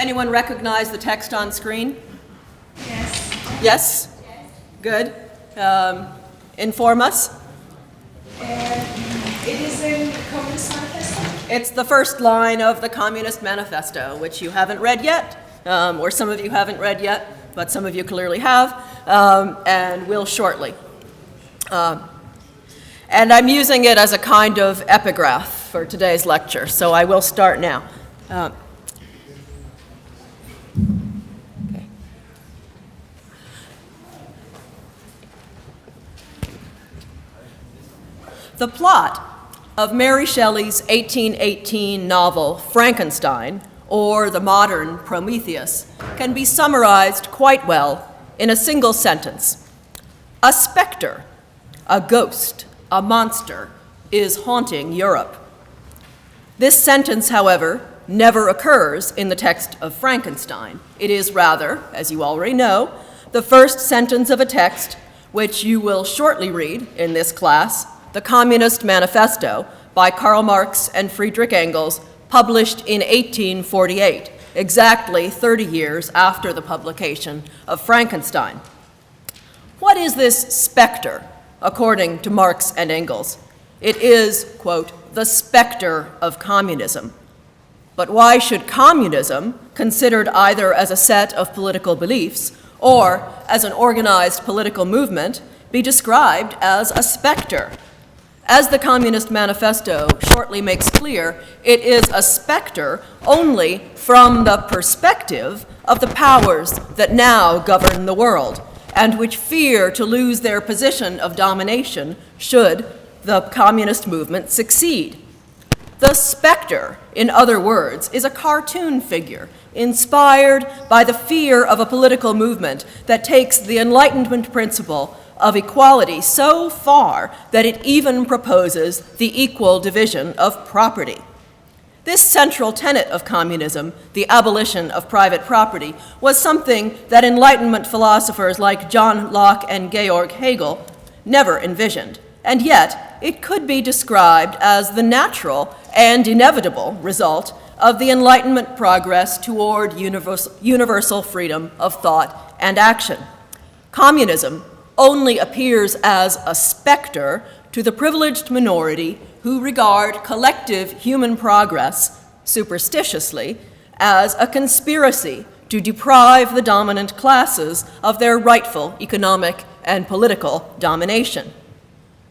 Anyone recognize the text on screen? Yes. Yes? Good. Inform us. It is in the Communist Manifesto? It's the first line of the Communist Manifesto, which you haven't read yet, or some of you haven't read yet, but some of you clearly have, and will shortly. And I'm using it as a kind of epigraph for today's lecture, so I will start now. Okay. The plot of Mary Shelley's 1818 novel Frankenstein, or the modern Prometheus, can be summarized quite well in a single sentence. A spectre, a ghost, a monster, is haunting Europe. This sentence, however, never occurs in the text of Frankenstein. It is rather, as you already know, the first sentence of a text which you will shortly read in this class, the Communist Manifesto by Karl Marx and Friedrich Engels, published in 1848, exactly 30 years after the publication of Frankenstein. What is this spectre, according to Marx and Engels? It is, quote, the spectre of communism. But why should communism, considered either as a set of political beliefs or as an organized political movement, be described as a spectre? As the Communist Manifesto shortly makes clear, it is a spectre only from the perspective of the powers that now govern the world, and which fear to lose their position of domination should the communist movement succeed. The spectre, in other words, is a cartoon figure inspired by the fear of a political movement that takes the Enlightenment principle of equality so far that it even proposes the equal division of property. This central tenet of communism, the abolition of private property, was something that Enlightenment philosophers like John Locke and Georg Hegel never envisioned, and yet it could be described as the natural and inevitable result of the Enlightenment progress toward universal freedom of thought and action. Communism only appears as a specter to the privileged minority who regard collective human progress, superstitiously, as a conspiracy to deprive the dominant classes of their rightful economic and political domination.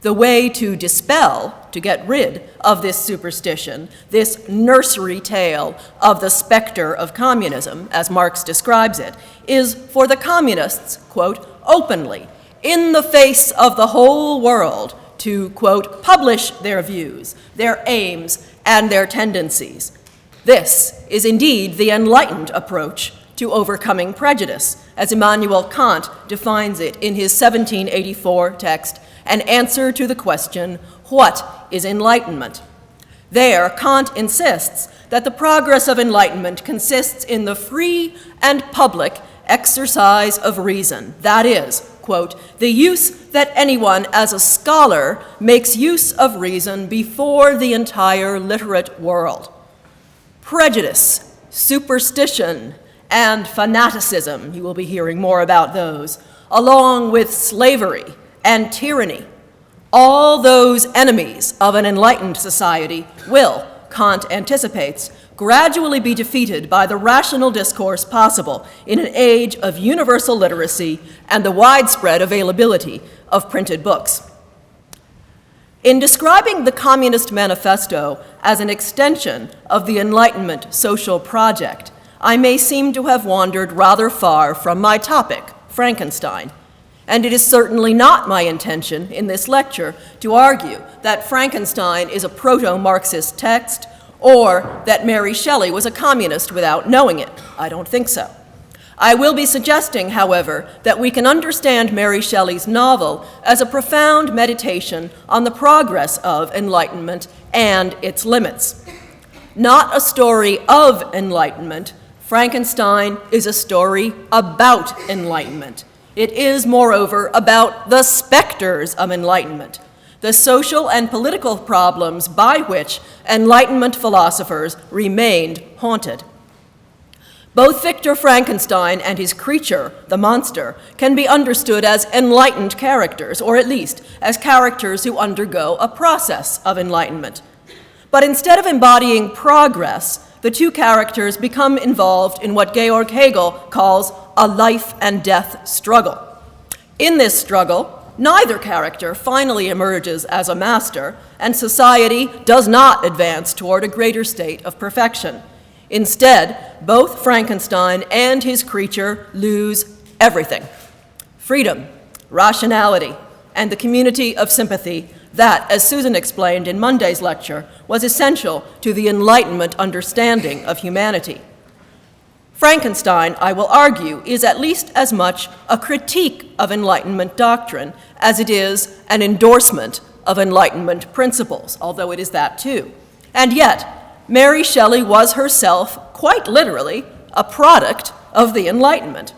The way to dispel, to get rid of this superstition, this nursery tale of the specter of communism, as Marx describes it, is for the communists, quote, openly, in the face of the whole world, to, quote, publish their views, their aims, and their tendencies. This is indeed the enlightened approach to overcoming prejudice, as Immanuel Kant defines it in his 1784 text, An Answer to the Question, What is Enlightenment? There, Kant insists that the progress of enlightenment consists in the free and public exercise of reason, that is, quote, the use that anyone as a scholar makes use of reason before the entire literate world. Prejudice, superstition, and fanaticism, you will be hearing more about those, along with slavery and tyranny, all those enemies of an enlightened society will, Kant anticipates, gradually be defeated by the rational discourse possible in an age of universal literacy and the widespread availability of printed books. In describing the Communist Manifesto as an extension of the Enlightenment social project, I may seem to have wandered rather far from my topic, Frankenstein, and it is certainly not my intention in this lecture to argue that Frankenstein is a proto-Marxist text or that Mary Shelley was a communist without knowing it. I don't think so. I will be suggesting, however, that we can understand Mary Shelley's novel as a profound meditation on the progress of enlightenment and its limits. Not a story of enlightenment, Frankenstein is a story about enlightenment. It is, moreover, about the specters of enlightenment, the social and political problems by which Enlightenment philosophers remained haunted. Both Victor Frankenstein and his creature, the monster, can be understood as enlightened characters, or at least as characters who undergo a process of enlightenment. But instead of embodying progress, the two characters become involved in what Georg Hegel calls a life and death struggle. In this struggle, neither character finally emerges as a master, and society does not advance toward a greater state of perfection. Instead, both Frankenstein and his creature lose everything: freedom, rationality, and the community of sympathy that, as Susan explained in Monday's lecture, was essential to the Enlightenment understanding of humanity. Frankenstein, I will argue, is at least as much a critique of Enlightenment doctrine as it is an endorsement of Enlightenment principles, although it is that too. And yet, Mary Shelley was herself, quite literally, a product of the Enlightenment.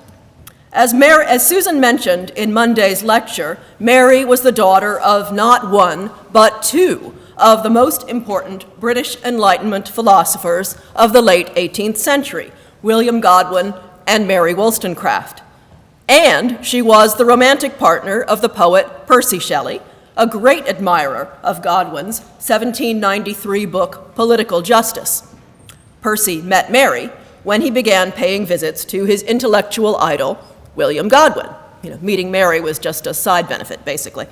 As Susan mentioned in Monday's lecture, Mary was the daughter of not one, but two of the most important British Enlightenment philosophers of the late 18th century, William Godwin and Mary Wollstonecraft. And she was the romantic partner of the poet Percy Shelley, a great admirer of Godwin's 1793 book, Political Justice. Percy met Mary when he began paying visits to his intellectual idol, William Godwin. Meeting Mary was just a side benefit, basically.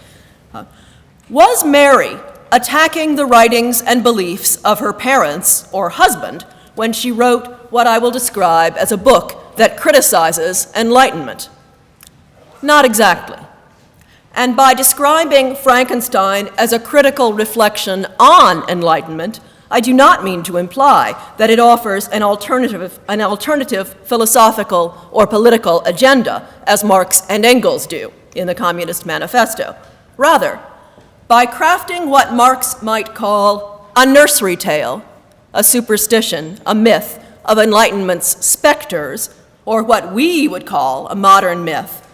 Was Mary attacking the writings and beliefs of her parents or husband when she wrote what I will describe as a book that criticizes Enlightenment? Not exactly. And by describing Frankenstein as a critical reflection on Enlightenment, I do not mean to imply that it offers an alternative philosophical or political agenda, as Marx and Engels do in the Communist Manifesto. Rather, by crafting what Marx might call a nursery tale, a superstition, a myth of Enlightenment's specters, or what we would call a modern myth,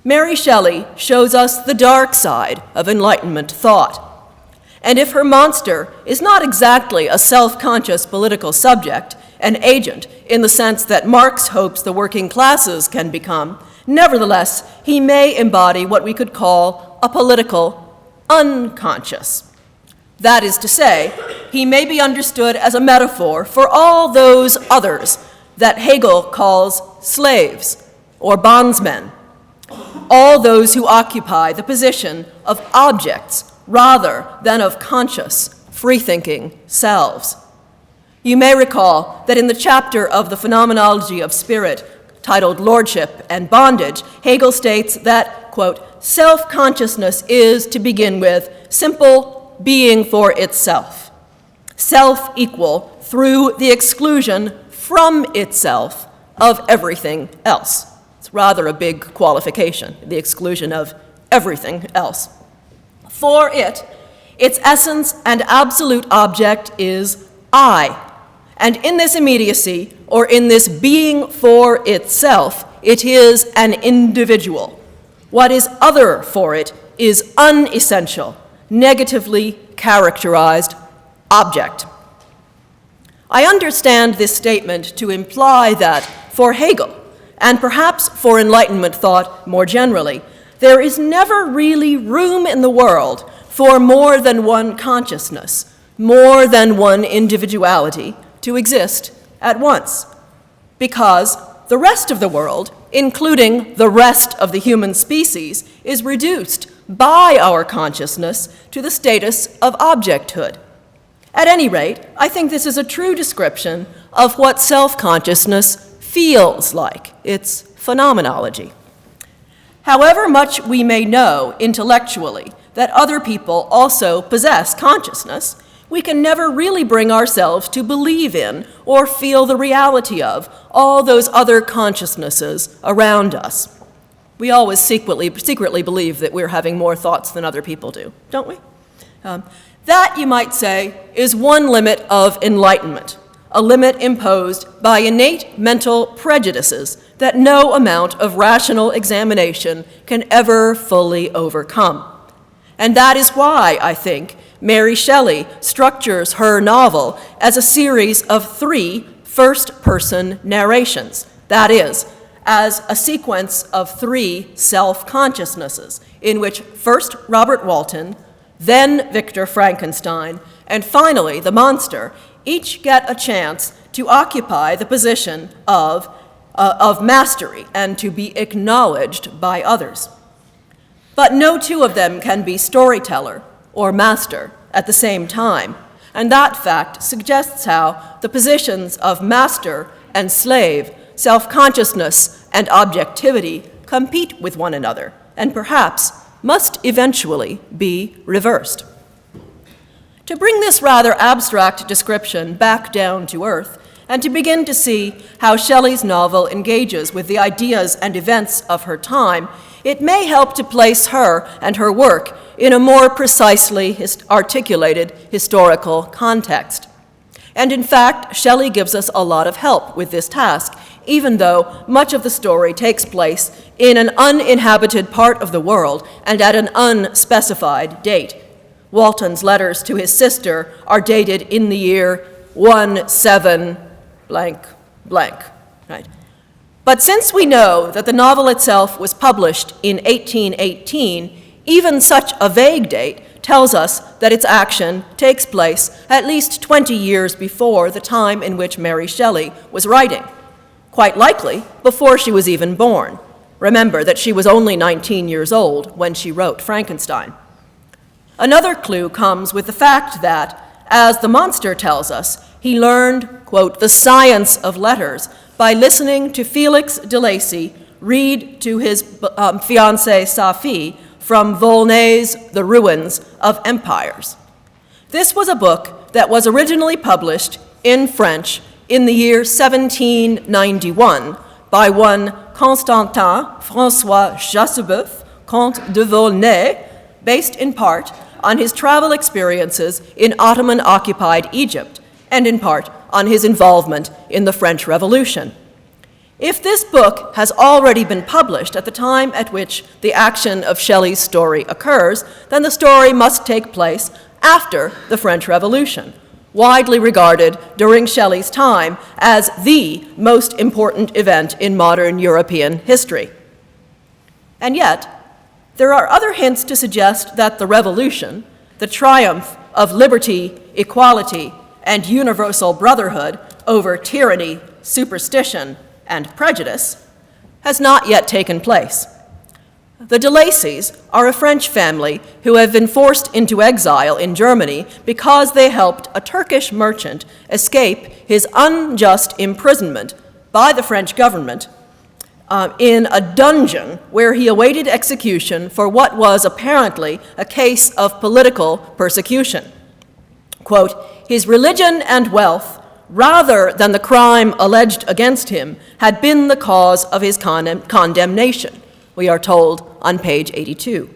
Mary Shelley shows us the dark side of Enlightenment thought. And if her monster is not exactly a self-conscious political subject, an agent in the sense that Marx hopes the working classes can become, nevertheless, he may embody what we could call a political unconscious. That is to say, he may be understood as a metaphor for all those others that Hegel calls slaves or bondsmen, all those who occupy the position of objects rather than of conscious, free-thinking selves. You may recall that in the chapter of the Phenomenology of Spirit titled Lordship and Bondage, Hegel states that, quote, self-consciousness is, to begin with, simple being for itself, self-equal through the exclusion from itself of everything else. It's rather a big qualification, the exclusion of everything else. For it, its essence and absolute object is I. And in this immediacy, or in this being for itself, it is an individual. What is other for it is unessential, negatively characterized object. I understand this statement to imply that for Hegel, and perhaps for Enlightenment thought more generally, there is never really room in the world for more than one consciousness, more than one individuality to exist at once, because the rest of the world, including the rest of the human species, is reduced by our consciousness to the status of objecthood. At any rate, I think this is a true description of what self-consciousness feels like, its phenomenology. However much we may know intellectually that other people also possess consciousness, we can never really bring ourselves to believe in or feel the reality of all those other consciousnesses around us. We always secretly believe that we're having more thoughts than other people do, don't we? That, you might say, is one limit of enlightenment, a limit imposed by innate mental prejudices that no amount of rational examination can ever fully overcome. And that is why, I think, Mary Shelley structures her novel as a series of 3 first-person narrations, that is, as a sequence of 3 self-consciousnesses, in which first Robert Walton, then Victor Frankenstein, and finally the monster each get a chance to occupy the position of mastery and to be acknowledged by others. But no 2 of them can be storyteller or master at the same time, and that fact suggests how the positions of master and slave, self-consciousness and objectivity compete with one another, and perhaps must eventually be reversed. To bring this rather abstract description back down to earth, and to begin to see how Shelley's novel engages with the ideas and events of her time, it may help to place her and her work in a more precisely articulated historical context. And in fact, Shelley gives us a lot of help with this task, even though much of the story takes place in an uninhabited part of the world and at an unspecified date. Walton's letters to his sister are dated in the year 17 blank blank, right? But since we know that the novel itself was published in 1818, even such a vague date tells us that its action takes place at least 20 years before the time in which Mary Shelley was writing, quite likely before she was even born. Remember that she was only 19 years old when she wrote Frankenstein. Another clue comes with the fact that, as the monster tells us, he learned, quote, the science of letters by listening to Felix de Lacy read to his fiancée Safi from Volney's The Ruins of Empires. This was a book that was originally published in French in the year 1791 by one Constantin François Jassebeuf, Comte de Volney, based in part on his travel experiences in Ottoman-occupied Egypt, and in part on his involvement in the French Revolution. If this book has already been published at the time at which the action of Shelley's story occurs, then the story must take place after the French Revolution, widely regarded during Shelley's time as the most important event in modern European history. And yet, there are other hints to suggest that the revolution, the triumph of liberty, equality, and universal brotherhood over tyranny, superstition, and prejudice, has not yet taken place. The de Lacys are a French family who have been forced into exile in Germany because they helped a Turkish merchant escape his unjust imprisonment by the French government in a dungeon where he awaited execution for what was apparently a case of political persecution. Quote, his religion and wealth, rather than the crime alleged against him, had been the cause of his condemnation, we are told on page 82.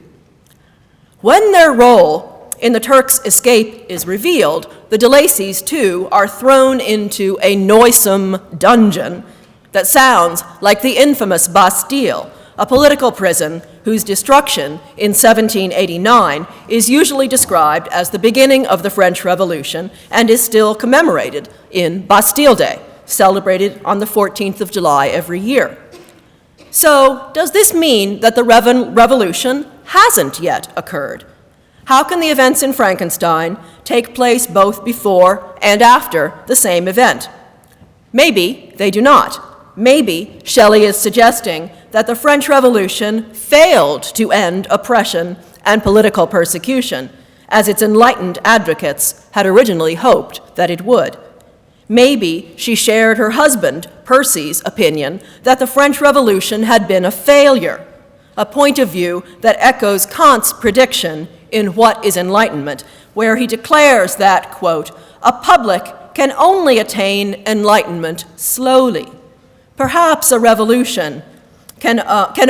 When their role in the Turks' escape is revealed, the de Lacys, too, are thrown into a noisome dungeon that sounds like the infamous Bastille, a political prison whose destruction in 1789 is usually described as the beginning of the French Revolution and is still commemorated in Bastille Day, celebrated on the 14th of July every year. So, does this mean that the revolution hasn't yet occurred? How can the events in Frankenstein take place both before and after the same event? Maybe they do not. Maybe Shelley is suggesting that the French Revolution failed to end oppression and political persecution, as its enlightened advocates had originally hoped that it would. Maybe she shared her husband, Percy's, opinion that the French Revolution had been a failure, a point of view that echoes Kant's prediction in What is Enlightenment, where he declares that, quote, a public can only attain enlightenment slowly. Perhaps a revolution can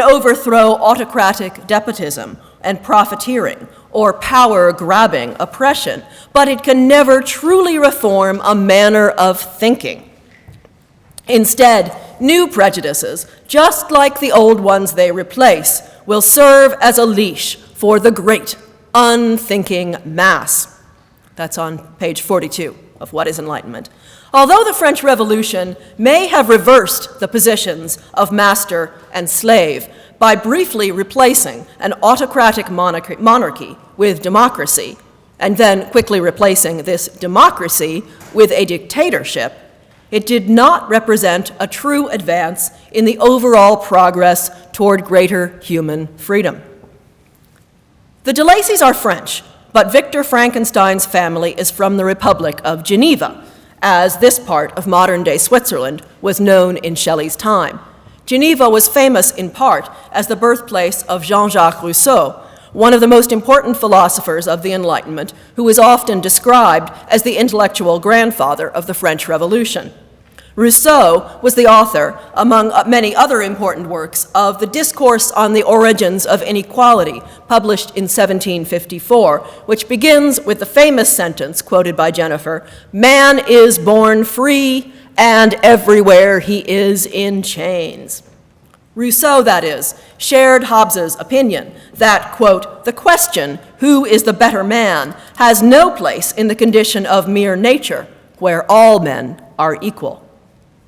overthrow autocratic despotism and profiteering or power-grabbing oppression, but it can never truly reform a manner of thinking. Instead, new prejudices, just like the old ones they replace, will serve as a leash for the great, unthinking mass. That's on page 42 of what is Enlightenment, although the French Revolution may have reversed the positions of master and slave by briefly replacing an autocratic monarchy with democracy, and then quickly replacing this democracy with a dictatorship, it did not represent a true advance in the overall progress toward greater human freedom. The de Lacys are French, but Victor Frankenstein's family is from the Republic of Geneva, as this part of modern-day Switzerland was known in Shelley's time. Geneva was famous in part as the birthplace of Jean-Jacques Rousseau, one of the most important philosophers of the Enlightenment, who is often described as the intellectual grandfather of the French Revolution. Rousseau was the author, among many other important works, of The Discourse on the Origins of Inequality, published in 1754, which begins with the famous sentence quoted by Jennifer, "Man is born free, and everywhere he is in chains." Rousseau, that is, shared Hobbes's opinion that, quote, "the question, who is the better man, has no place in the condition of mere nature, where all men are equal."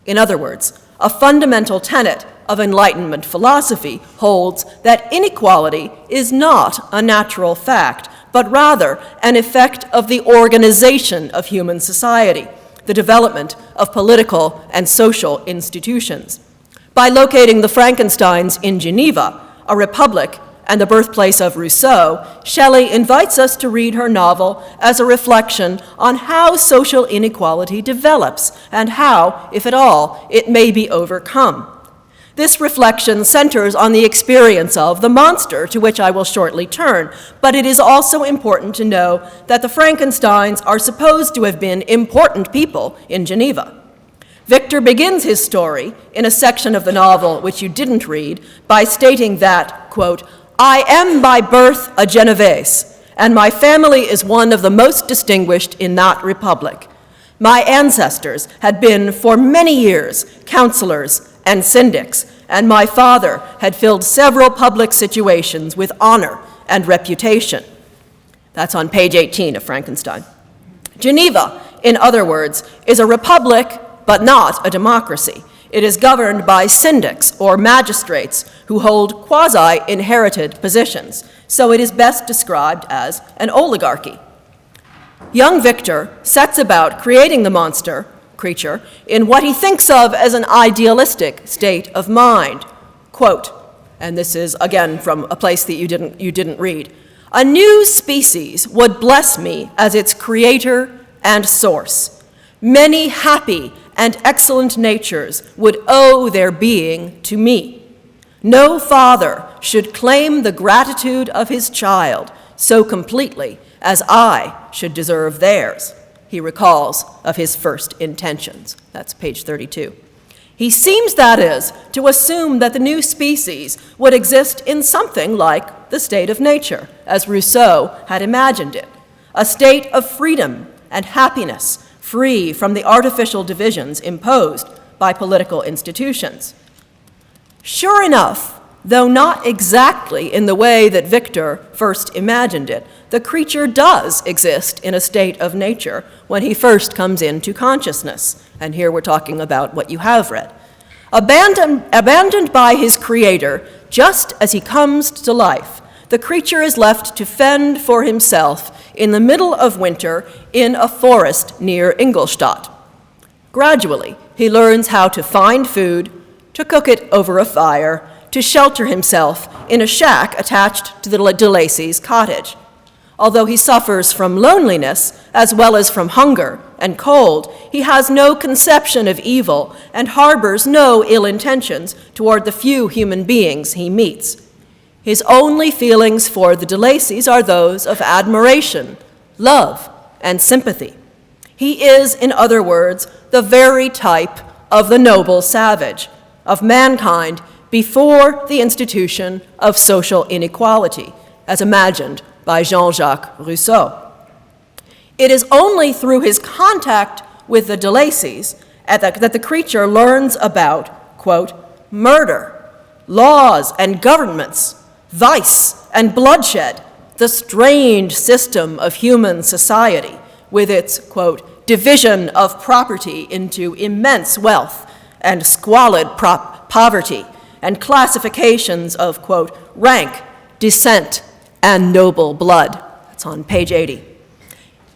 In other words, a fundamental tenet of Enlightenment philosophy holds that inequality is not a natural fact, but rather an effect of the organization of human society, the development of political and social institutions. By locating the Frankensteins in Geneva, a republic and the birthplace of Rousseau, Shelley invites us to read her novel as a reflection on how social inequality develops and how, if at all, it may be overcome. This reflection centers on the experience of the monster, to which I will shortly turn, but it is also important to know that the Frankensteins are supposed to have been important people in Geneva. Victor begins his story in a section of the novel which you didn't read by stating that, quote, "I am by birth a Genevese, and my family is one of the most distinguished in that republic. My ancestors had been for many years counselors and syndics, and my father had filled several public situations with honor and reputation." That's on page 18 of Frankenstein. Geneva, in other words, is a republic, but not a democracy. It is governed by syndics or magistrates who hold quasi-inherited positions, so it is best described as an oligarchy. Young Victor sets about creating the creature, in what he thinks of as an idealistic state of mind. Quote, and this is again from a place that you didn't read, "A new species would bless me as its creator and source. Many happy and excellent natures would owe their being to me. No father should claim the gratitude of his child so completely as I should deserve theirs." He recalls of his first intentions. That's page 32. He seems, that is, to assume that the new species would exist in something like the state of nature, as Rousseau had imagined it, a state of freedom and happiness, free from the artificial divisions imposed by political institutions. Sure enough, though not exactly in the way that Victor first imagined it, the creature does exist in a state of nature when he first comes into consciousness. And here we're talking about what you have read. Abandoned by his creator, just as he comes to life, the creature is left to fend for himself in the middle of winter in a forest near Ingolstadt. Gradually, he learns how to find food, to cook it over a fire, to shelter himself in a shack attached to the de Lacys' cottage. Although he suffers from loneliness as well as from hunger and cold, he has no conception of evil and harbors no ill intentions toward the few human beings he meets. His only feelings for the de Lacys are those of admiration, love, and sympathy. He is, in other words, the very type of the noble savage, of mankind before the institution of social inequality, as imagined by Jean-Jacques Rousseau. It is only through his contact with the de Lacys that the creature learns about, quote, murder, laws and governments, vice and bloodshed, the strange system of human society with its, quote, division of property into immense wealth and squalid poverty, and classifications of, quote, rank, descent, and noble blood. That's on page 80.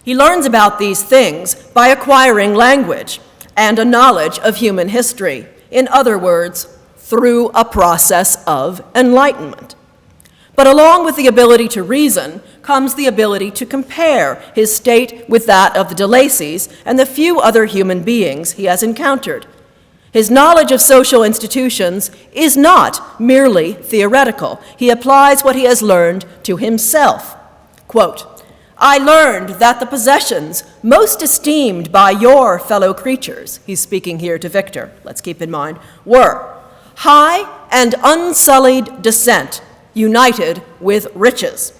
He learns about these things by acquiring language and a knowledge of human history. In other words, through a process of enlightenment. But along with the ability to reason comes the ability to compare his state with that of the de Lacys and the few other human beings he has encountered. His knowledge of social institutions is not merely theoretical. He applies what he has learned to himself. Quote, I learned that the possessions most esteemed by your fellow creatures, he's speaking here to Victor, let's keep in mind, were high and unsullied descent, united with riches.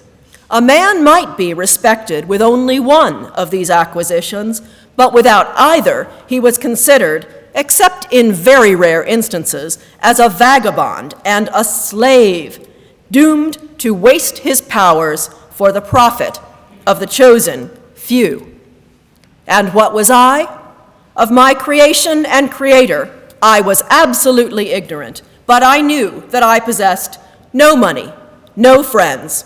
A man might be respected with only one of these acquisitions, but without either, he was considered, except in very rare instances, as a vagabond and a slave, doomed to waste his powers for the profit of the chosen few. And what was I? Of my creation and creator, I was absolutely ignorant, but I knew that I possessed no money, no friends,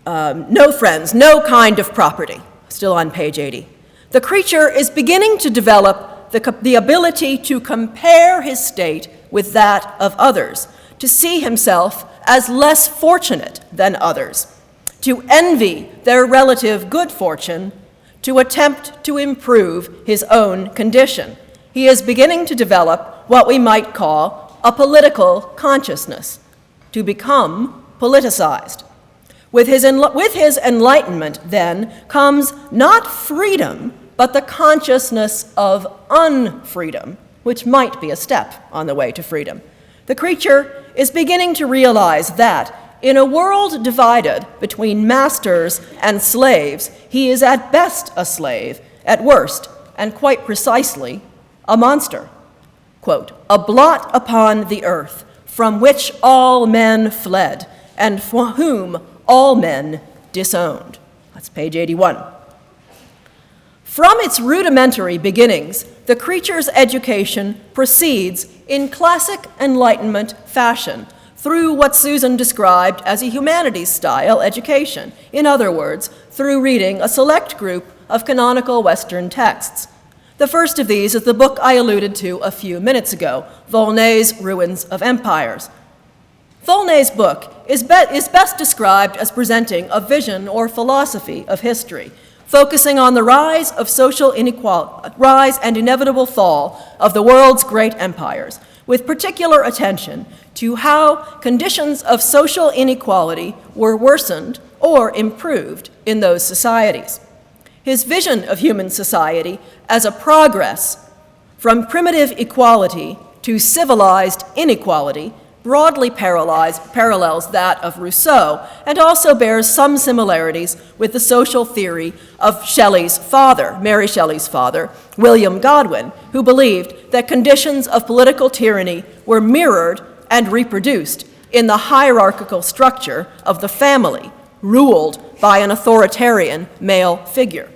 no kind of property. Still on page 80. The creature is beginning to develop the ability to compare his state with that of others, to see himself as less fortunate than others, to envy their relative good fortune, to attempt to improve his own condition. He is beginning to develop what we might call a political consciousness, to become politicized. With his enlightenment, then, comes not freedom, but the consciousness of unfreedom, which might be a step on the way to freedom. The creature is beginning to realize that, in a world divided between masters and slaves, he is at best a slave, at worst, and quite precisely, a monster. Quote, a blot upon the earth, from which all men fled, and for whom all men disowned. That's page 81. From its rudimentary beginnings, the creature's education proceeds in classic Enlightenment fashion, through what Susan described as a humanities-style education. In other words, through reading a select group of canonical Western texts. The first of these is the book I alluded to a few minutes ago, Volney's Ruins of Empires. Volney's book is best described as presenting a vision or philosophy of history, focusing on the rise of social inequality, rise and inevitable fall of the world's great empires, with particular attention to how conditions of social inequality were worsened or improved in those societies. His vision of human society as a progress from primitive equality to civilized inequality broadly parallels that of Rousseau, and also bears some similarities with the social theory of Shelley's father, Mary Shelley's father, William Godwin, who believed that conditions of political tyranny were mirrored and reproduced in the hierarchical structure of the family, ruled by an authoritarian male figure.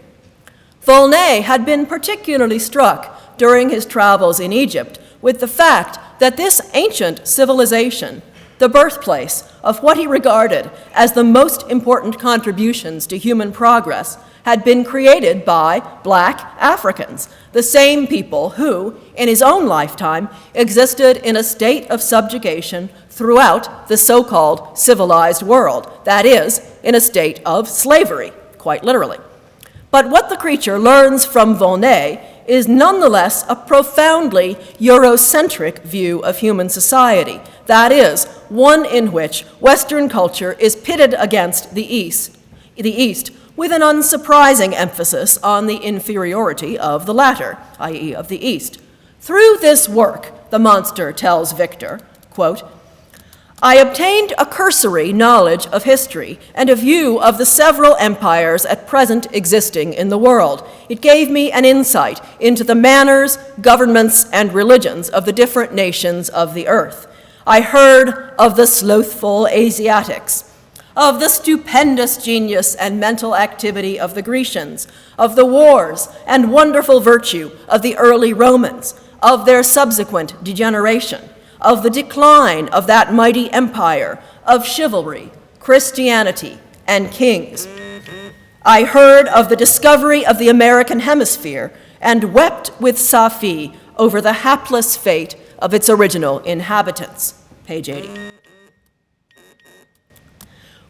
Volney had been particularly struck during his travels in Egypt with the fact that this ancient civilization, the birthplace of what he regarded as the most important contributions to human progress, had been created by black Africans, the same people who, in his own lifetime, existed in a state of subjugation throughout the so-called civilized world, that is, in a state of slavery, quite literally. But what the creature learns from Volney is nonetheless a profoundly Eurocentric view of human society, that is, one in which Western culture is pitted against the East, with an unsurprising emphasis on the inferiority of the latter, i.e. of the East. Through this work, the monster tells Victor, quote, I obtained a cursory knowledge of history and a view of the several empires at present existing in the world. It gave me an insight into the manners, governments, and religions of the different nations of the earth. I heard of the slothful Asiatics, of the stupendous genius and mental activity of the Grecians, of the wars and wonderful virtue of the early Romans, of their subsequent degeneration, of the decline of that mighty empire, of chivalry, Christianity, and kings. I heard of the discovery of the American hemisphere and wept with Safi over the hapless fate of its original inhabitants. Page 80.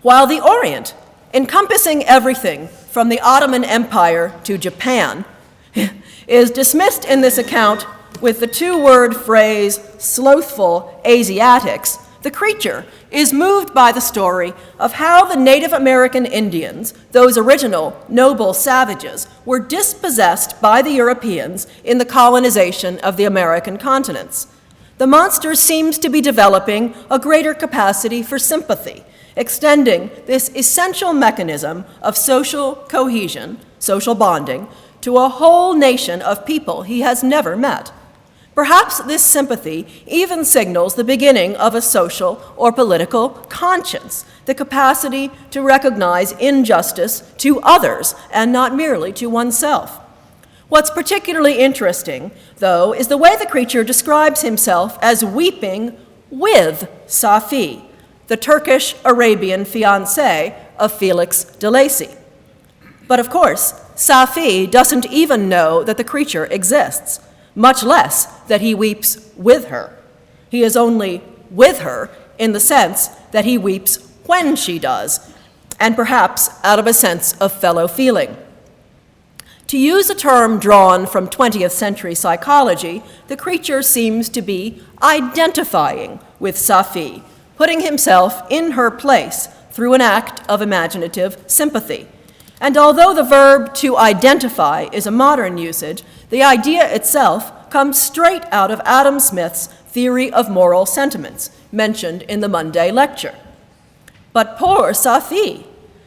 While the Orient, encompassing everything from the Ottoman Empire to Japan, is dismissed in this account with the two-word phrase, slothful Asiatics, the creature is moved by the story of how the Native American Indians, those original noble savages, were dispossessed by the Europeans in the colonization of the American continents. The monster seems to be developing a greater capacity for sympathy, extending this essential mechanism of social cohesion, social bonding, to a whole nation of people he has never met. Perhaps this sympathy even signals the beginning of a social or political conscience, the capacity to recognize injustice to others and not merely to oneself. What's particularly interesting, though, is the way the creature describes himself as weeping with Safi, the Turkish-Arabian fiancée of Felix de Lacy. But of course, Safi doesn't even know that the creature exists, much less that he weeps with her. He is only with her in the sense that he weeps when she does, and perhaps out of a sense of fellow feeling. To use a term drawn from 20th century psychology, the creature seems to be identifying with Safi, putting himself in her place through an act of imaginative sympathy. And although the verb to identify is a modern usage, the idea itself comes straight out of Adam Smith's theory of moral sentiments, mentioned in the Monday lecture. But poor Safi,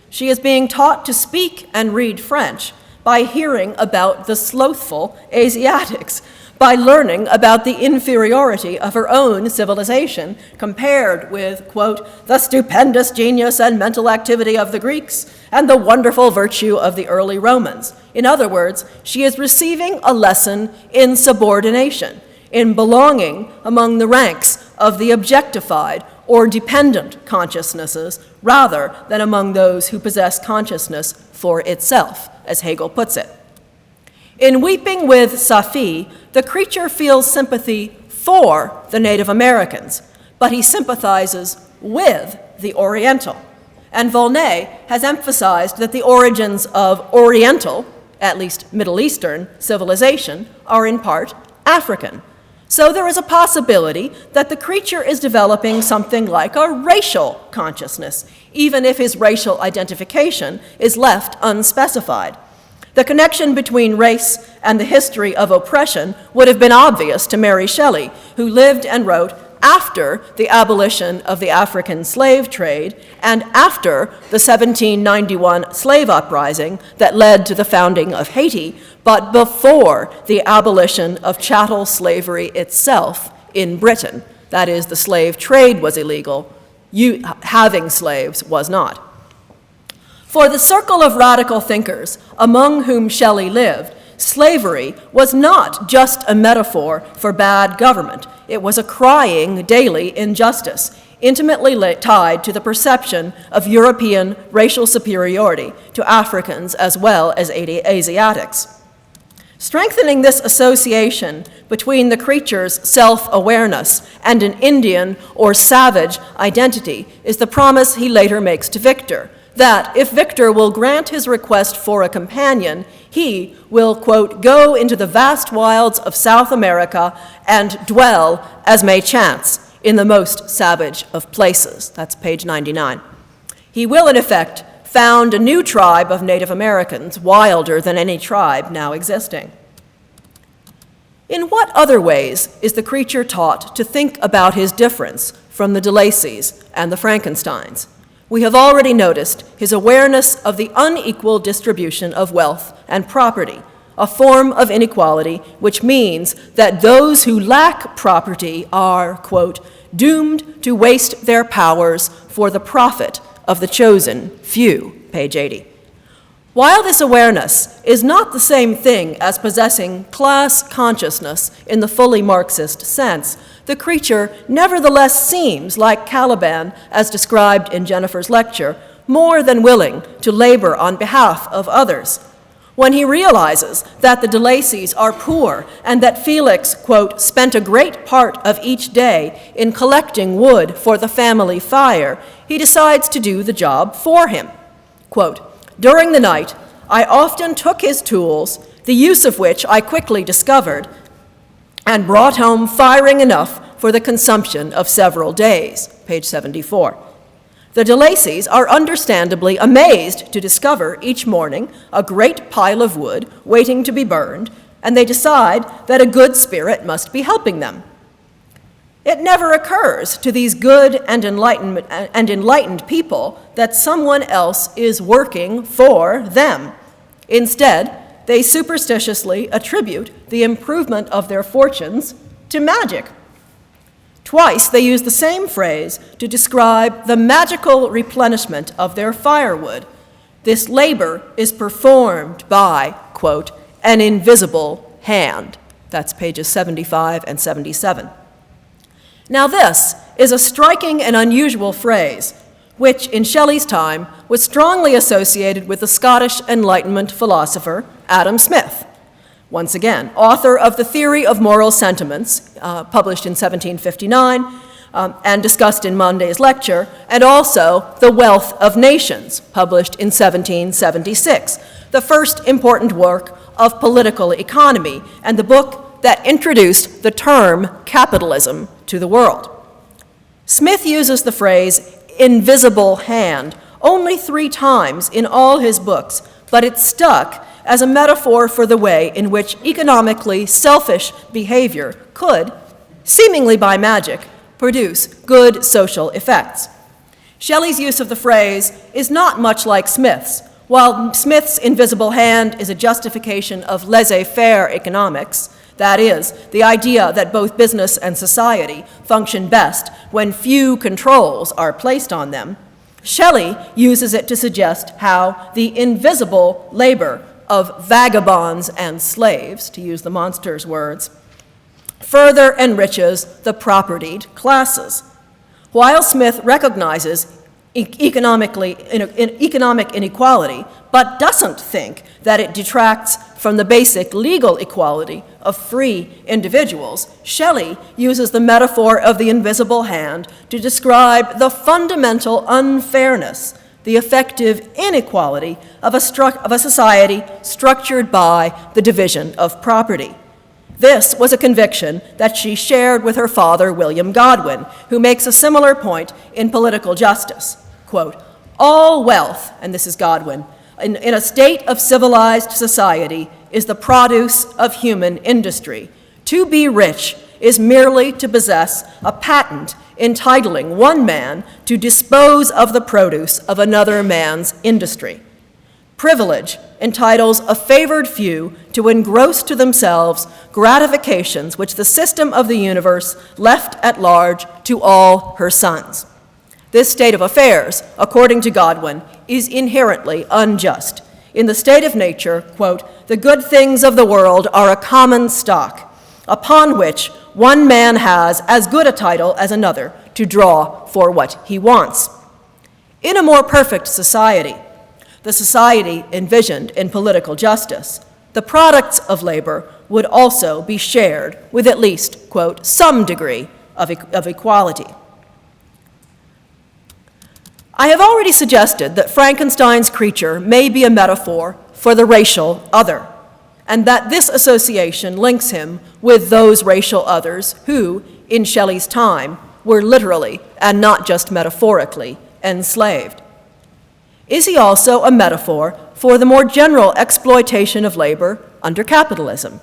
she is being taught to speak and read French by hearing about the slothful Asiatics, by learning about the inferiority of her own civilization compared with, quote, the stupendous genius and mental activity of the Greeks and the wonderful virtue of the early Romans. In other words, she is receiving a lesson in subordination, in belonging among the ranks of the objectified or dependent consciousnesses rather than among those who possess consciousness for itself, as Hegel puts it. In weeping with Safi, the creature feels sympathy for the Native Americans, but he sympathizes with the Oriental. And Volney has emphasized that the origins of Oriental, at least Middle Eastern, civilization are in part African. So there is a possibility that the creature is developing something like a racial consciousness, even if his racial identification is left unspecified. The connection between race and the history of oppression would have been obvious to Mary Shelley, who lived and wrote after the abolition of the African slave trade and after the 1791 slave uprising that led to the founding of Haiti, but before the abolition of chattel slavery itself in Britain. That is, the slave trade was illegal, having slaves was not. For the circle of radical thinkers among whom Shelley lived, slavery was not just a metaphor for bad government. It was a crying daily injustice, intimately tied to the perception of European racial superiority to Africans as well as Asiatics. Strengthening this association between the creature's self-awareness and an Indian or savage identity is the promise he later makes to Victor, that if Victor will grant his request for a companion, he will, quote, go into the vast wilds of South America and dwell, as may chance, in the most savage of places. That's page 99. He will, in effect, found a new tribe of Native Americans, wilder than any tribe now existing. In what other ways is the creature taught to think about his difference from the de Lacys and the Frankensteins? We have already noticed his awareness of the unequal distribution of wealth and property, a form of inequality which means that those who lack property are, quote, doomed to waste their powers for the profit of the chosen few, page 80. While this awareness is not the same thing as possessing class consciousness in the fully Marxist sense, the creature nevertheless seems, like Caliban, as described in Jennifer's lecture, more than willing to labor on behalf of others. When he realizes that the de Lacys are poor and that Felix, quote, spent a great part of each day in collecting wood for the family fire, he decides to do the job for him. Quote, during the night, I often took his tools, the use of which I quickly discovered, and brought home firing enough for the consumption of several days, page 74. The de Lacys are understandably amazed to discover each morning a great pile of wood waiting to be burned, and they decide that a good spirit must be helping them. It never occurs to these good and enlightened people that someone else is working for them. Instead, they superstitiously attribute the improvement of their fortunes to magic. Twice they use the same phrase to describe the magical replenishment of their firewood. This labor is performed by, quote, an invisible hand. That's pages 75 and 77. Now this is a striking and unusual phrase, which in Shelley's time was strongly associated with the Scottish Enlightenment philosopher Adam Smith. Once again, author of The Theory of Moral Sentiments, published in 1759, and discussed in Monday's lecture, and also The Wealth of Nations, published in 1776, the first important work of political economy, and the book that introduced the term capitalism to the world. Smith uses the phrase invisible hand only 3 times in all his books, but it stuck as a metaphor for the way in which economically selfish behavior could, seemingly by magic, produce good social effects. Shelley's use of the phrase is not much like Smith's. While Smith's invisible hand is a justification of laissez-faire economics, that is, the idea that both business and society function best when few controls are placed on them, Shelley uses it to suggest how the invisible labor of vagabonds and slaves, to use the monster's words, further enriches the propertied classes. While Smith recognizes economic inequality, but doesn't think that it detracts from the basic legal equality of free individuals, Shelley uses the metaphor of the invisible hand to describe the fundamental unfairness, the effective inequality of a society structured by the division of property. This was a conviction that she shared with her father, William Godwin, who makes a similar point in Political Justice. Quote, all wealth, and this is Godwin, in a state of civilized society is the produce of human industry. To be rich is merely to possess a patent entitling one man to dispose of the produce of another man's industry. Privilege entitles a favored few to engross to themselves gratifications which the system of the universe left at large to all her sons. This state of affairs, according to Godwin, is inherently unjust. In the state of nature, quote, the good things of the world are a common stock, upon which one man has as good a title as another to draw for what he wants. In a more perfect society, the society envisioned in Political Justice, the products of labor would also be shared with at least, quote, some degree of equality. I have already suggested that Frankenstein's creature may be a metaphor for the racial other, and that this association links him with those racial others who, in Shelley's time, were literally, and not just metaphorically, enslaved. Is he also a metaphor for the more general exploitation of labor under capitalism?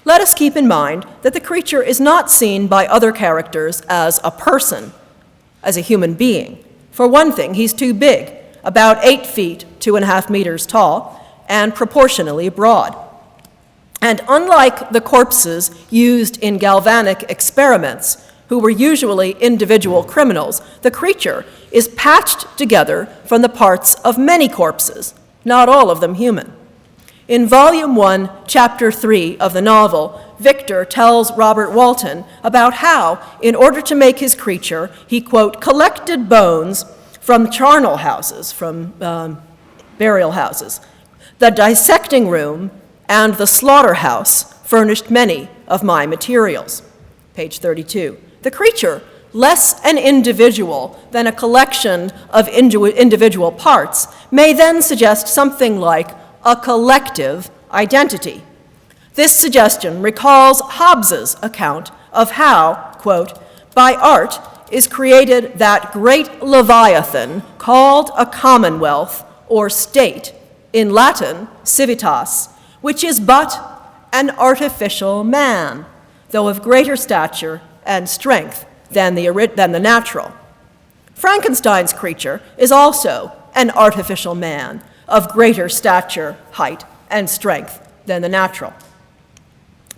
Let us keep in mind that the creature is not seen by other characters as a person, as a human being. For one thing, he's too big, about 8 feet, 2.5 meters tall, and proportionally broad. And unlike the corpses used in galvanic experiments, who were usually individual criminals, the creature is patched together from the parts of many corpses, not all of them human. In Volume 1, Chapter 3 of the novel, Victor tells Robert Walton about how, in order to make his creature, he, quote, collected bones from charnel houses, from burial houses. The dissecting room and the slaughterhouse furnished many of my materials. Page 32. The creature, less an individual than a collection of individual parts, may then suggest something like a collective identity. This suggestion recalls Hobbes's account of how, quote, by art is created that great leviathan called a commonwealth or state, in Latin, civitas, which is but an artificial man, though of greater stature and strength than the natural. Frankenstein's creature is also an artificial man of greater stature, height, and strength than the natural.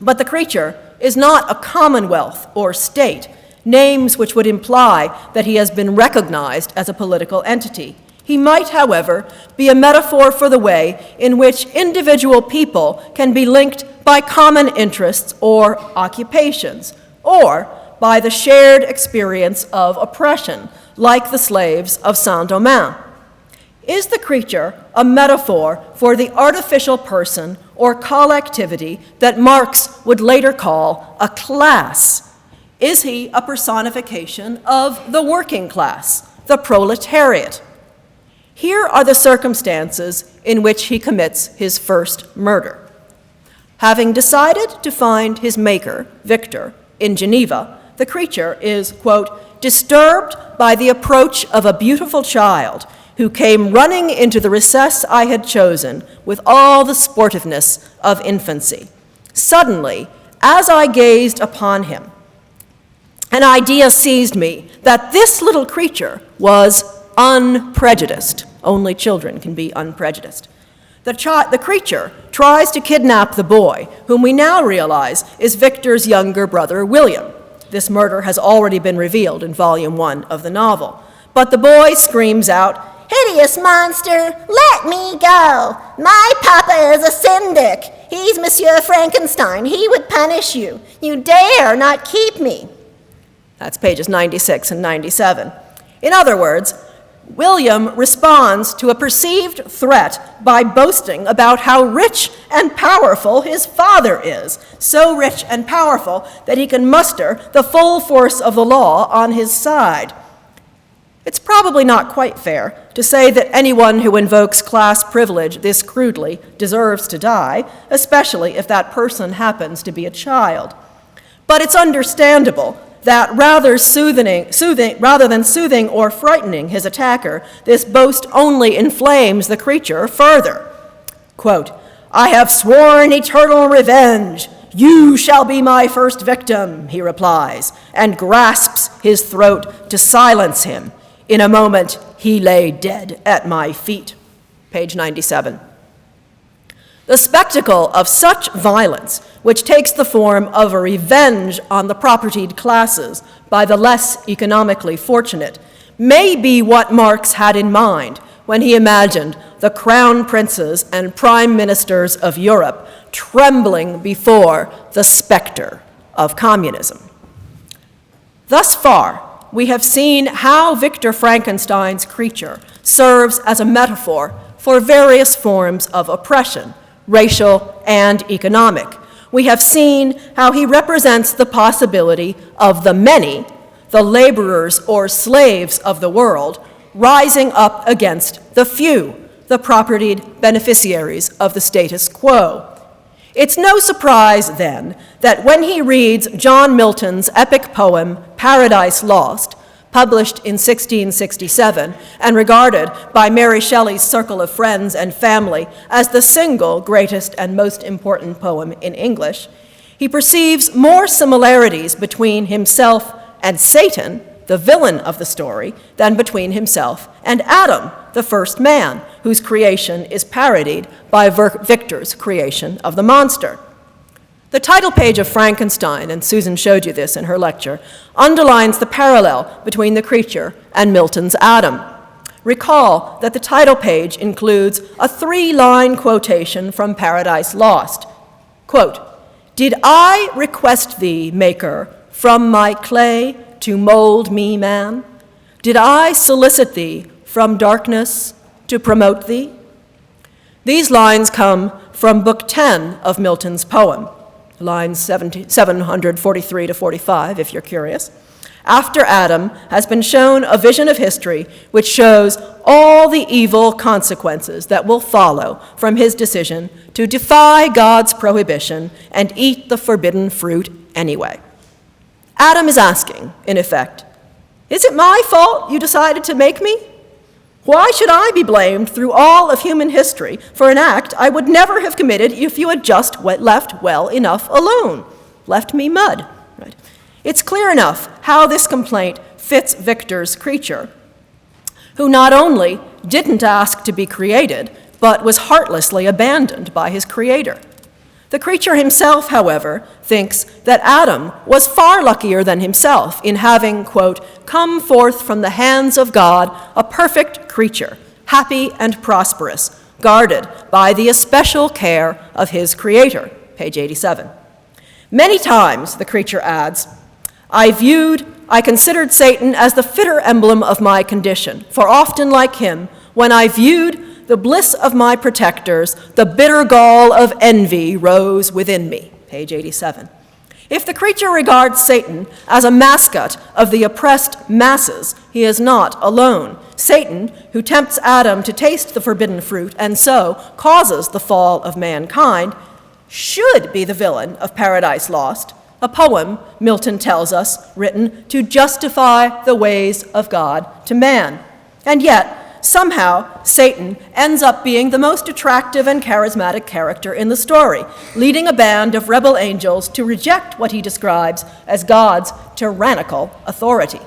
But the creature is not a commonwealth or state, names which would imply that he has been recognized as a political entity. He might, however, be a metaphor for the way in which individual people can be linked by common interests or occupations, or by the shared experience of oppression, like the slaves of Saint-Domingue. Is the creature a metaphor for the artificial person or collectivity that Marx would later call a class? Is he a personification of the working class, the proletariat? Here are the circumstances in which he commits his first murder. Having decided to find his maker, Victor, in Geneva, the creature is, quote, disturbed by the approach of a beautiful child who came running into the recess I had chosen with all the sportiveness of infancy. Suddenly, as I gazed upon him, an idea seized me that this little creature was unprejudiced. Only children can be unprejudiced. The creature tries to kidnap the boy, whom we now realize is Victor's younger brother, William. This murder has already been revealed in Volume 1 of the novel. But the boy screams out, "Hideous monster, let me go! My papa is a syndic. He's Monsieur Frankenstein. He would punish you. You dare not keep me." That's pages 96 and 97. In other words, William responds to a perceived threat by boasting about how rich and powerful his father is, so rich and powerful that he can muster the full force of the law on his side. It's probably not quite fair to say that anyone who invokes class privilege this crudely deserves to die, especially if that person happens to be a child. But it's understandable that rather than soothing or frightening his attacker, this boast only inflames the creature further. Quote, "I have sworn eternal revenge. You shall be my first victim," he replies, and grasps his throat to silence him. In a moment, he lay dead at my feet. Page 97. The spectacle of such violence, which takes the form of a revenge on the propertied classes by the less economically fortunate, may be what Marx had in mind when he imagined the crown princes and prime ministers of Europe trembling before the spectre of communism. Thus far, we have seen how Victor Frankenstein's creature serves as a metaphor for various forms of oppression, racial and economic. We have seen how he represents the possibility of the many, the laborers or slaves of the world, rising up against the few, the propertied beneficiaries of the status quo. It's no surprise, then, that when he reads John Milton's epic poem, Paradise Lost, published in 1667 and regarded by Mary Shelley's circle of friends and family as the single greatest and most important poem in English, he perceives more similarities between himself and Satan, the villain of the story, than between himself and Adam, the first man, whose creation is parodied by Victor's creation of the monster. The title page of Frankenstein, and Susan showed you this in her lecture, underlines the parallel between the creature and Milton's Adam. Recall that the title page includes a 3-line quotation from Paradise Lost. Quote, "Did I request thee, Maker, from my clay to mold me man? Did I solicit thee from darkness to promote thee?" These lines come from Book 10 of Milton's poem, lines 743 to 45, if you're curious. After Adam has been shown a vision of history which shows all the evil consequences that will follow from his decision to defy God's prohibition and eat the forbidden fruit anyway. Adam is asking, in effect, "Is it my fault you decided to make me? Why should I be blamed through all of human history for an act I would never have committed if you had just left well enough alone, left me mud?" Right? It's clear enough how this complaint fits Victor's creature, who not only didn't ask to be created, but was heartlessly abandoned by his creator. The creature himself, however, thinks that Adam was far luckier than himself in having, quote, "come forth from the hands of God a perfect creature, happy and prosperous, guarded by the especial care of his creator," page 87. Many times, the creature adds, I considered Satan as the fitter emblem of my condition, for often like him, when I viewed the bliss of my protectors, the bitter gall of envy rose within me, page 87. If the creature regards Satan as a mascot of the oppressed masses, he is not alone. Satan, who tempts Adam to taste the forbidden fruit and so causes the fall of mankind, should be the villain of Paradise Lost, a poem, Milton tells us, written to justify the ways of God to man. And yet, somehow, Satan ends up being the most attractive and charismatic character in the story, leading a band of rebel angels to reject what he describes as God's tyrannical authority.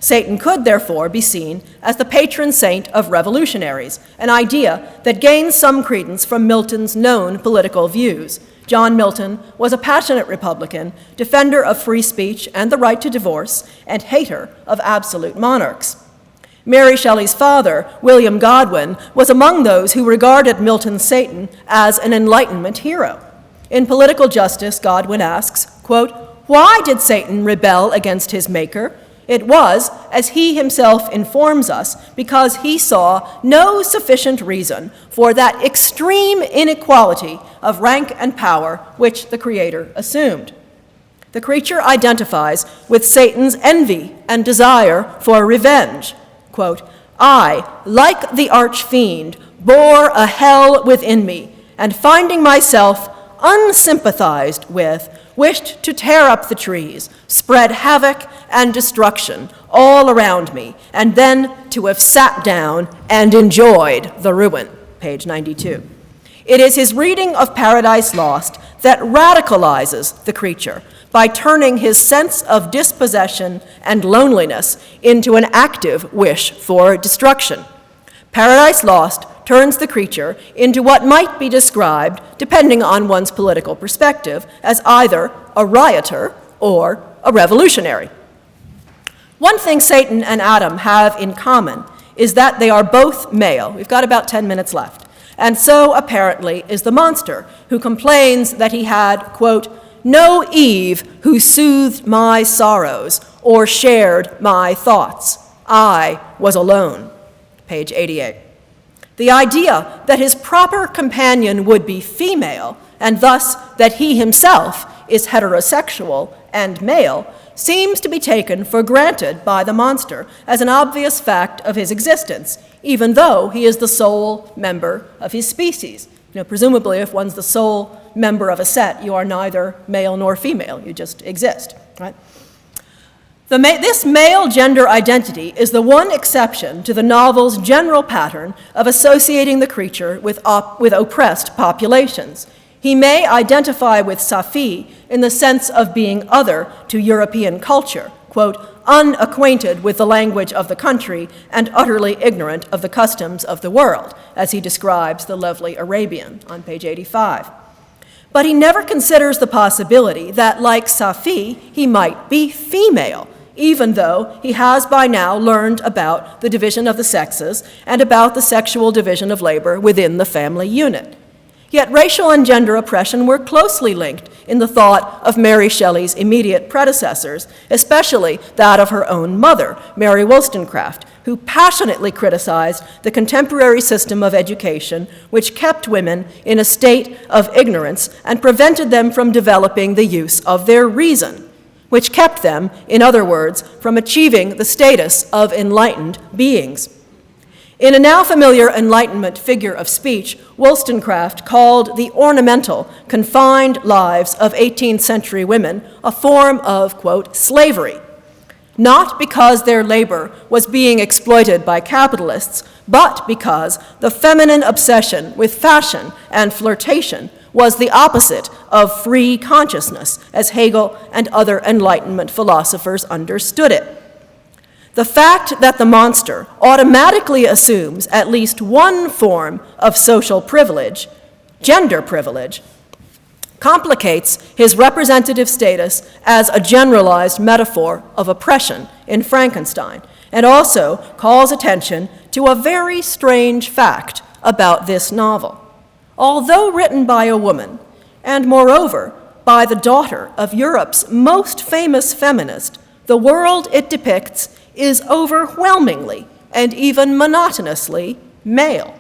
Satan could, therefore, be seen as the patron saint of revolutionaries, an idea that gains some credence from Milton's known political views. John Milton was a passionate Republican, defender of free speech and the right to divorce, and hater of absolute monarchs. Mary Shelley's father, William Godwin, was among those who regarded Milton's Satan as an Enlightenment hero. In Political Justice, Godwin asks, quote, "Why did Satan rebel against his maker? It was, as he himself informs us, because he saw no sufficient reason for that extreme inequality of rank and power which the Creator assumed." The creature identifies with Satan's envy and desire for revenge. Quote, "I, like the arch-fiend, bore a hell within me, and finding myself unsympathized with, wished to tear up the trees, spread havoc and destruction all around me, and then to have sat down and enjoyed the ruin," page 92. It is his reading of Paradise Lost that radicalizes the creature by turning his sense of dispossession and loneliness into an active wish for destruction. Paradise Lost turns the creature into what might be described, depending on one's political perspective, as either a rioter or a revolutionary. One thing Satan and Adam have in common is that they are both male. We've got about 10 minutes left. And so, apparently, is the monster, who complains that he had, quote, "no Eve who soothed my sorrows or shared my thoughts. I was alone," page 88. The idea that his proper companion would be female, and thus that he himself is heterosexual and male, seems to be taken for granted by the monster as an obvious fact of his existence, even though he is the sole member of his species. Presumably, if one's the sole member of a set, you are neither male nor female, you just exist, right? This male gender identity is the one exception to the novel's general pattern of associating the creature with oppressed populations. He may identify with Safi in the sense of being other to European culture, quote, "unacquainted with the language of the country and utterly ignorant of the customs of the world," as he describes the lovely Arabian on page 85. But he never considers the possibility that, like Safi, he might be female, even though he has by now learned about the division of the sexes and about the sexual division of labor within the family unit. Yet racial and gender oppression were closely linked in the thought of Mary Shelley's immediate predecessors, especially that of her own mother, Mary Wollstonecraft, who passionately criticized the contemporary system of education which kept women in a state of ignorance and prevented them from developing the use of their reason, which kept them, in other words, from achieving the status of enlightened beings. In a now familiar Enlightenment figure of speech, Wollstonecraft called the ornamental, confined lives of 18th century women a form of, quote, slavery, not because their labor was being exploited by capitalists, but because the feminine obsession with fashion and flirtation was the opposite of free consciousness, as Hegel and other Enlightenment philosophers understood it. The fact that the monster automatically assumes at least one form of social privilege, gender privilege, complicates his representative status as a generalized metaphor of oppression in Frankenstein, and also calls attention to a very strange fact about this novel. Although written by a woman, and moreover by the daughter of Europe's most famous feminist, the world it depicts is overwhelmingly and even monotonously male.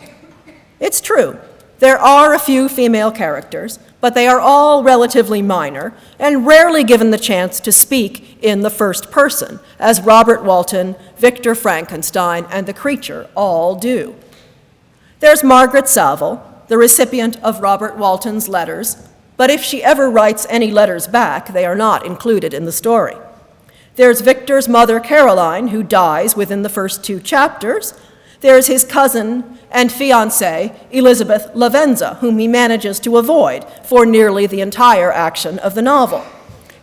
It's true, there are a few female characters, but they are all relatively minor and rarely given the chance to speak in the first person, as Robert Walton, Victor Frankenstein, and the Creature all do. There's Margaret Saville, the recipient of Robert Walton's letters, but if she ever writes any letters back, they are not included in the story. There's Victor's mother, Caroline, who dies within the first 2 chapters. There's his cousin and fiancée, Elizabeth Lavenza, whom he manages to avoid for nearly the entire action of the novel.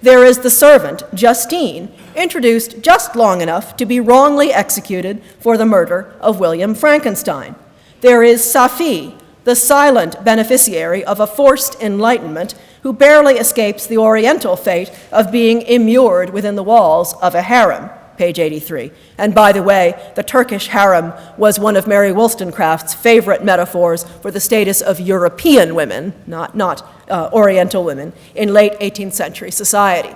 There is the servant, Justine, introduced just long enough to be wrongly executed for the murder of William Frankenstein. There is Safi, the silent beneficiary of a forced enlightenment who barely escapes the oriental fate of being immured within the walls of a harem, page 83. And by the way, the Turkish harem was one of Mary Wollstonecraft's favorite metaphors for the status of European women, not Oriental women, in late 18th century society.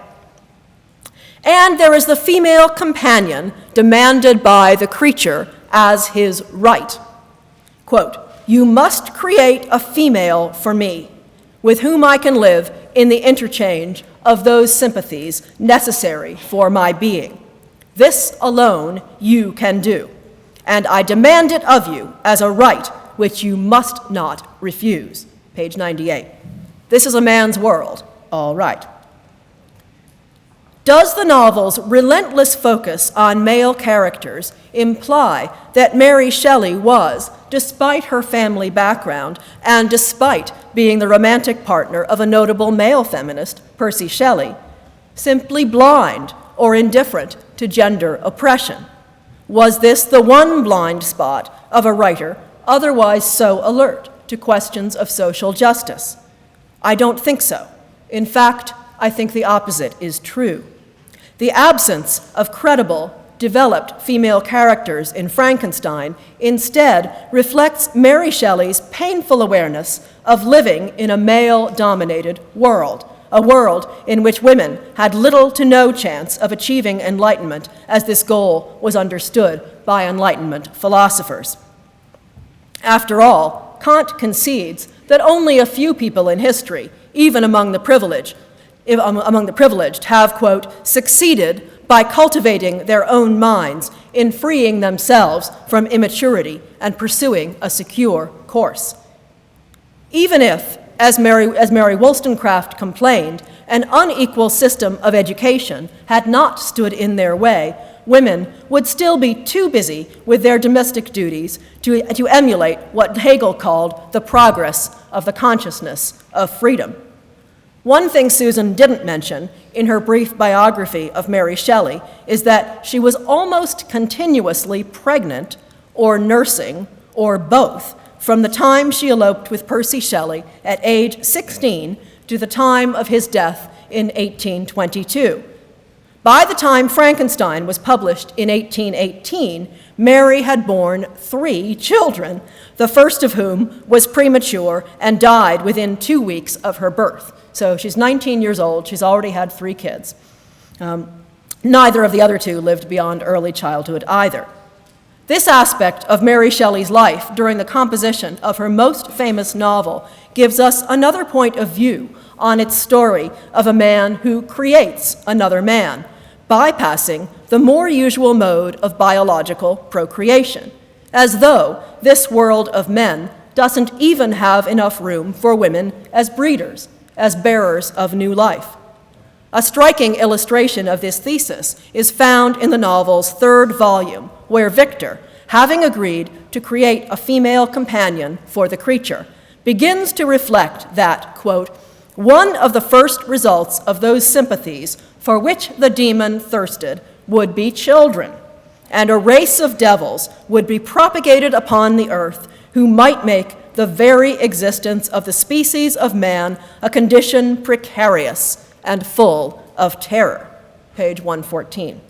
And there is the female companion demanded by the Creature as his right. Quote, "You must create a female for me, with whom I can live in the interchange of those sympathies necessary for my being. This alone you can do, and I demand it of you as a right which you must not refuse." Page 98. This is a man's world, all right. Does the novel's relentless focus on male characters imply that Mary Shelley was, despite her family background and despite being the romantic partner of a notable male feminist, Percy Shelley, simply blind or indifferent to gender oppression? Was this the one blind spot of a writer otherwise so alert to questions of social justice? I don't think so. In fact, I think the opposite is true. The absence of credible, developed female characters in Frankenstein instead reflects Mary Shelley's painful awareness of living in a male-dominated world, a world in which women had little to no chance of achieving enlightenment as this goal was understood by Enlightenment philosophers. After all, Kant concedes that only a few people in history, even among the privileged, have, quote, succeeded by cultivating their own minds in freeing themselves from immaturity and pursuing a secure course. Even if, as Mary Wollstonecraft complained, an unequal system of education had not stood in their way, women would still be too busy with their domestic duties to emulate what Hegel called the progress of the consciousness of freedom. One thing Susan didn't mention in her brief biography of Mary Shelley is that she was almost continuously pregnant or nursing or both from the time she eloped with Percy Shelley at age 16 to the time of his death in 1822. By the time Frankenstein was published in 1818, Mary had borne 3 children, the first of whom was premature and died within 2 weeks of her birth. So she's 19 years old, she's already had 3 kids. Neither of the other 2 lived beyond early childhood either. This aspect of Mary Shelley's life during the composition of her most famous novel gives us another point of view on its story of a man who creates another man, bypassing the more usual mode of biological procreation, as though this world of men doesn't even have enough room for women as breeders, as bearers of new life. A striking illustration of this thesis is found in the novel's 3rd volume, where Victor, having agreed to create a female companion for the creature, begins to reflect that, quote, one of the first results of those sympathies for which the demon thirsted would be children, and a race of devils would be propagated upon the earth who might make the very existence of the species of man a condition precarious and full of terror. Page 114.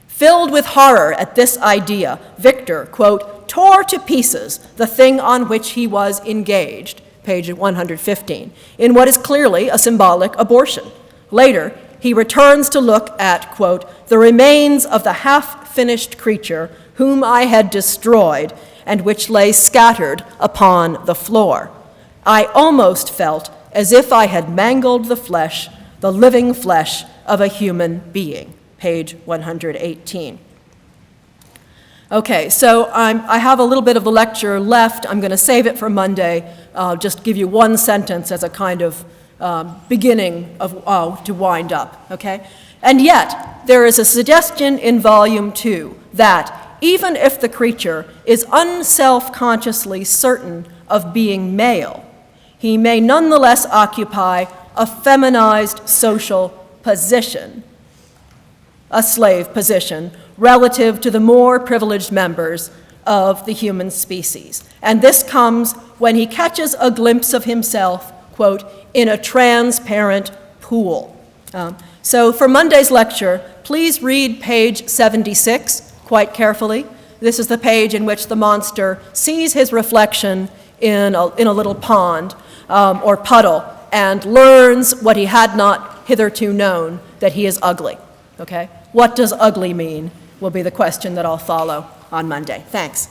Filled with horror at this idea, Victor, quote, tore to pieces the thing on which he was engaged, page 115, in what is clearly a symbolic abortion. Later, he returns to look at, quote, the remains of the half-finished creature whom I had destroyed and which lay scattered upon the floor. I almost felt as if I had mangled the flesh, the living flesh of a human being, page 118. Okay, so I have a little bit of the lecture left. I'm going to save it for Monday. Just give you one sentence as a kind of beginning of to wind up, okay? And yet, there is a suggestion in Volume 2 that even if the creature is unself-consciously certain of being male, he may nonetheless occupy a feminized social position, a slave position, relative to the more privileged members of the human species. And this comes when he catches a glimpse of himself, quote, in a transparent pool. So for Monday's lecture, please read page 76 quite carefully. This is the page in which the monster sees his reflection in a little pond or puddle and learns what he had not hitherto known, that he is ugly, okay? What does ugly mean will be the question that I'll follow on Monday. Thanks.